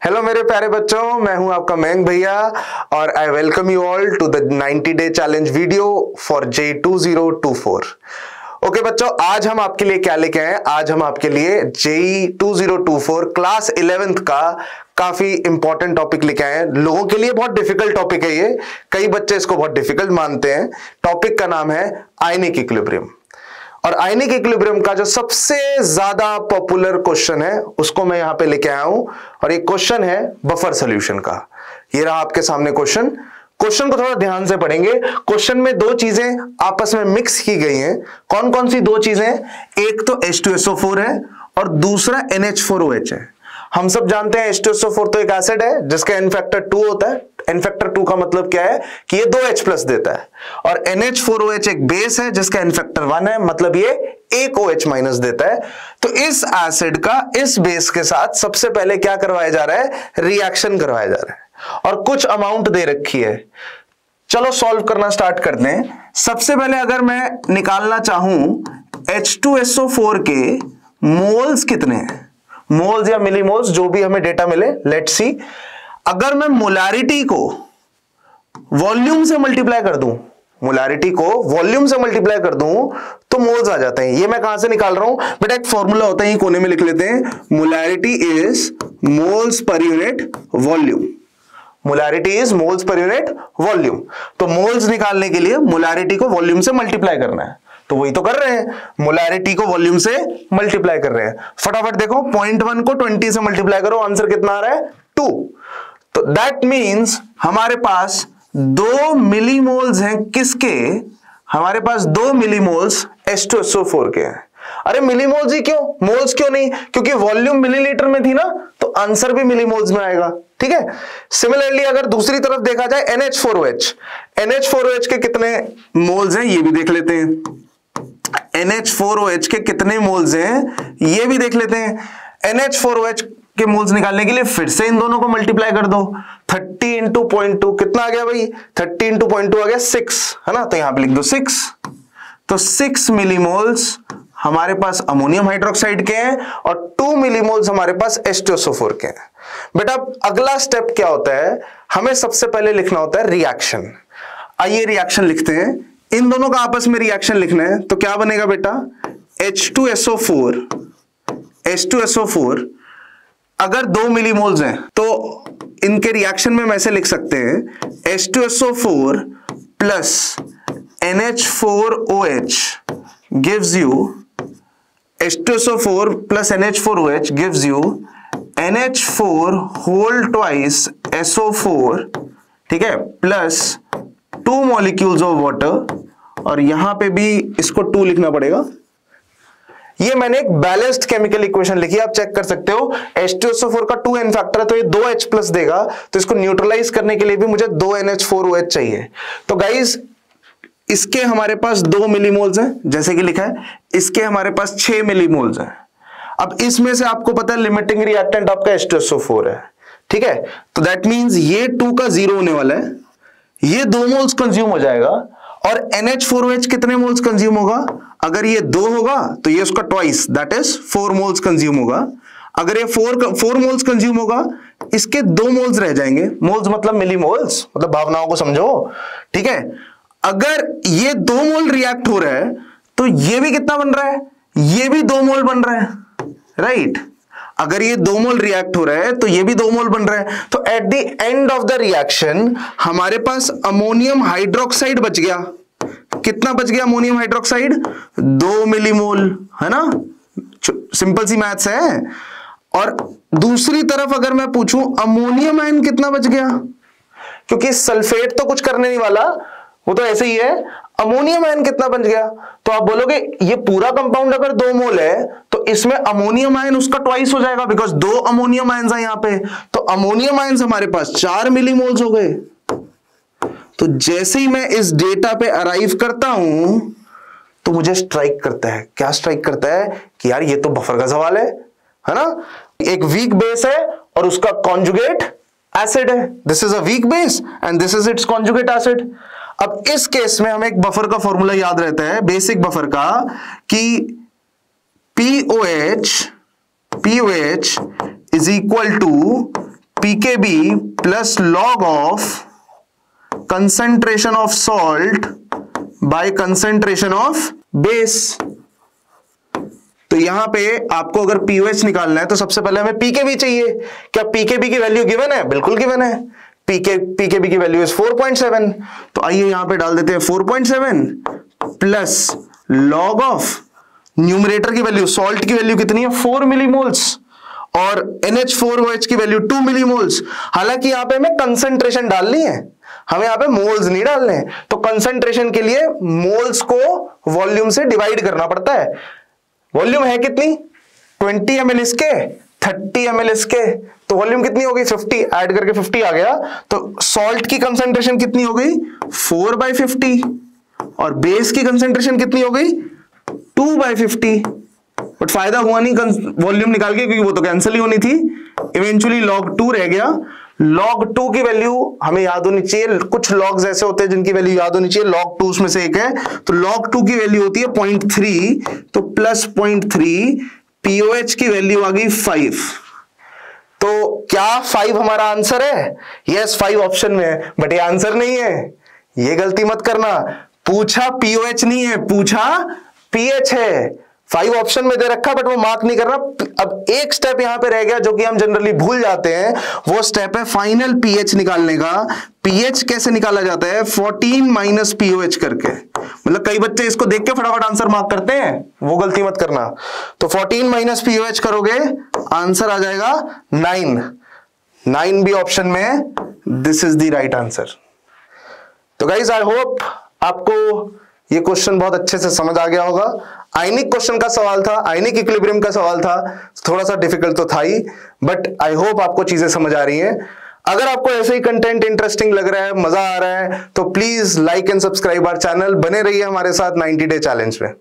Hello मेरे प्यारे बच्चों, मैं हूं आपका मयंक भैया और I welcome you all to the 90 day challenge video for JEE 2024। Okay बच्चों, आज हम आपके लिए क्या लेके आए हैं? आज हम आपके लिए JEE 2024 क्लास 11th का काफी इंपॉर्टेंट टॉपिक लेके आए हैं। लोगों के लिए बहुत डिफिकल्ट टॉपिक है ये, कई बच्चे इसको बहुत डिफिकल्ट मानते हैं। टॉपिक का नाम है आयनिक इक्विलिब्रियम। और आयनिक इक्विलिब्रियम का जो सबसे ज्यादा पॉपुलर क्वेश्चन है उसको मैं यहां पे लेके आया हूं, और एक क्वेश्चन है बफर सॉल्यूशन का। ये रहा आपके सामने क्वेश्चन को थोड़ा ध्यान से पढ़ेंगे। क्वेश्चन में दो चीजें आपस में मिक्स की गई हैं। कौन कौन सी दो चीजें? एक तो H2SO4 है और दूसरा NH4OH है। हम सब जानते हैं H2SO4 तो एक एसिड है जिसका n फैक्टर 2 होता है। n फैक्टर 2 का मतलब क्या है कि ये 2H+ देता है, और NH4OH एक बेस है जिसका n फैक्टर 1 है, मतलब ये एक OH- देता है। तो इस एसिड का इस बेस के साथ सबसे पहले क्या करवाया जा रहा है? रिएक्शन करवाया जा रहा है, और कुछ अमाउंट दे रखी है। चलो सॉल्व करना स्टार्ट करते हैं। सबसे पहले अगर मैं निकालना चाहूं H2SO4 के मोल्स कितने हैं, मोल्स या मिलीमोल्स, जो भी हमें डेटा मिले, लेट्स सी। अगर मैं मोलारिटी को वॉल्यूम से मल्टीप्लाई कर दूं, मोलारिटी को वॉल्यूम से मल्टीप्लाई कर दूं तो मोल्स आ जाते हैं। ये मैं कहां से निकाल रहा हूं बेटा? एक फॉर्मूला होता है, ये कोने में लिख लेते हैं। Molarity is moles per unit volume. Molarity is moles per unit volume. तो मोल्स निकालने के लिए मोलारिटी को वॉल्यूम से मल्टीप्लाई करना है, तो वही तो कर रहे हैं, मोलारिटी को वॉल्यूम से मल्टीप्लाई कर रहे हैं। फटाफट देखो, 0.1 को 20 से मल्टीप्लाई करो, आंसर कितना आ रहा है? 2। तो दैट मींस हमारे पास 2 मिलीमोल्स हैं। किसके? हमारे पास 2 मिलीमोल्स H2SO4 के हैं। अरे मिलीमोल्स ही क्यों, मोल्स क्यों नहीं? क्योंकि वॉल्यूम मिलीलीटर में थी ना, तो आंसर भी मिलीमोल्स में आएगा। ठीक है। सिमिलरली अगर दूसरी तरफ देखा जाए NH4OH के कितने मोल्स हैं ये भी देख लेते हैं। NH4OH के कितने मोल्स हैं ये भी देख लेते हैं। NH4OH के मोल्स निकालने के लिए फिर से इन दोनों को मल्टीप्लाई कर दो। 30 इंटू 0.2 कितना आ गया भाई? 30 इंटू 0.2 आ गया 6, है ना? तो यहां पे लिख दो 6। तो 6 मिलीमोल्स हमारे पास अमोनियम हाइड्रोक्साइड के हैं और 2 मिलीमोल्स हमारे पास H2SO4 के हैं। बेटा अगला स्टेप क्या होता है? हमें सबसे पहले लिखना होता है रिएक्शन। आइए रिएक्शन लिखते हैं। इन दोनों का आपस में रिएक्शन लिखना है, तो क्या बनेगा बेटा? H2SO4 अगर 2 मिलीमोल्स हैं तो इनके रिएक्शन में हम ऐसे लिख सकते हैं, H2SO4 plus NH4OH gives you H2SO4 plus NH4OH gives you NH4 whole twice SO4, ठीक है, प्लस 2 molecules of water, और यहां पे भी इसको 2 लिखना पड़ेगा। ये मैंने एक बैलेंस्ड केमिकल इक्वेशन लिखी, आप चेक कर सकते हो। H2SO4 का 2 n फैक्टर है तो ये 2H+ देगा, तो इसको न्यूट्रलाइज करने के लिए भी मुझे 2 NH4OH चाहिए। तो गाइज इसके हमारे पास 2 मिलीमोल्स हैं जैसे कि लिखा है, इसके हमारे पास 6 मिलीमोल्स हैं। अब इसमें से आपको पता है लिमिटिंग रिएक्टेंट आपका H2SO4 है, ठीक है। तो दैट मींस ये 2 का 0 होने वाला है, ये 2 मोल्स कंज्यूम हो जाएगा, और NH4OH कितने मोल्स कंज्यूम होगा? अगर ये 2 होगा तो ये उसका twice, that is 4 moles consume होगा। अगर ये 4 मोल्स कंज्यूम होगा, इसके 2 मोल्स रह जाएंगे। मोल्स मतलब मिलीमोल्स, मतलब भावनाओं को समझो, ठीक है। अगर ये 2 मोल रिएक्ट हो रहा है तो ये भी कितना बन रहा है? ये भी 2 मोल बन रहा है, राइट। अगर ये 2 मोल रिएक्ट हो रहा है तो ये भी 2 मोल बन रहा है। तो at the end of the reaction हमारे पास अमोनियम हाइड्रोक्साइड बच गया। कितना बच गया अमोनियम हाइड्रोक्साइड? 2 मिलीमोल, है ना? सिंपल सी मैथ्स है। और दूसरी तरफ अगर मैं पूछूं अमोनियम आयन कितना बच गया, क्योंकि सल्फेट तो कुछ करने नहीं वाला, वो तो ऐसे ही है। अमोनियम आयन कितना बच गया? तो आप बोलोगे ये पूरा कंपाउंड अगर 2 मोल है तो इसमें अमोनियम आयन उसका ट्वाइस हो जाएगा, बिकॉज 2 अमोनियम आयन्स हैं यहां पे। तो अमोनियम आयन्स हमारे पास 4 मिलीमोल्स हो गए। तो जैसे ही मैं इस डेटा पे अराइव करता हूं तो मुझे स्ट्राइक करता है। क्या स्ट्राइक करता है? कि यार ये तो बफर का सवाल है ना? एक वीक बेस है और उसका कॉन्जुगेट एसिड है। This is a weak base and this is it's conjugate acid. अब इस केस में हमें एक बफर का फॉर्मूला याद रहता है, बेसिक बफर का, कि POH is equal to P K B plus log of concentration of salt by concentration of base. तो यहां पे आपको अगर पीओएच निकालना है तो सबसे पहले हमें पीकेबी चाहिए। क्या पीकेबी की वैल्यू गिवन है? बिल्कुल गिवन है। पीकेबी की वैल्यू इज 4.7। तो आइए यहां पे डाल देते हैं 4.7 प्लस लॉग ऑफ न्यूमरेटर की वैल्यू, सॉल्ट की वैल्यू कितनी है 4 मिलीमोल्स और NH4OH की वैल्यू 2 मिलीमोल्स। हालांकि यहां पे हमें कंसंट्रेशन डालनी है, हमें यहां पे मोल्स नहीं डालने। तो कंसंट्रेशन के लिए मोल्स को वॉल्यूम से डिवाइड करना पड़ता है। वॉल्यूम है कितनी 20 ml इसके, 30 ml इसके, तो वॉल्यूम कितनी हो गई 50, ऐड करके 50 आ गया। तो सॉल्ट की कंसंट्रेशन कितनी हो गई 4/50 और बेस की कंसंट्रेशन कितनी हो गई 2/50। बट फायदा हुआ नहीं वॉल्यूम निकाल के, क्योंकि वो तो कैंसिल ही होनी थी। इवेंचुअली log 2 रह गया। log 2 की वैल्यू हमें याद होनी चाहिए। कुछ लॉग्स ऐसे होते हैं जिनकी वैल्यू याद होनी चाहिए, log 2 उसमें से एक है। तो log 2 की वैल्यू होती है 0.3, तो प्लस 0.3, पीओएच की वैल्यू आ गई 5। तो क्या 5 हमारा आंसर है? यस 5 ऑप्शन में है, बट ये आंसर नहीं है। ये गलती मत करना, पूछा पीओएच नहीं है, पूछा पीएच है। 5 ऑप्शन में दे रखा बट वो मार्क नहीं करना। अब एक स्टेप यहां पे रह गया जो कि हम जनरली भूल जाते हैं, वो स्टेप है फाइनल पीएच निकालने का। पीएच कैसे निकाला जाता है 14 माइनस पीओएच करके। मतलब कई बच्चे इसको देख के फटाफट आंसर मार्क करते हैं, वो गलती मत करना। तो 14 माइनस पीओएच करोगे, आंसर आ जाएगा 9। 9 भी ऑप्शन में है, this is the right answer. तो गाइज आई होप आपको ये क्वेश्चन बहुत अच्छे से समझ आ गया होगा। आयनिक क्वेश्चन का सवाल था, आयनिक इक्विलिब्रियम का सवाल था, थोड़ा सा डिफिकल्ट तो था ही, बट आई होप आपको चीजें समझ आ रही हैं। अगर आपको ऐसे ही कंटेंट इंटरेस्टिंग लग रहा है, मजा आ रहा है, तो please like and subscribe our channel. बने रहिए हमारे साथ 90 डे चैलेंज में।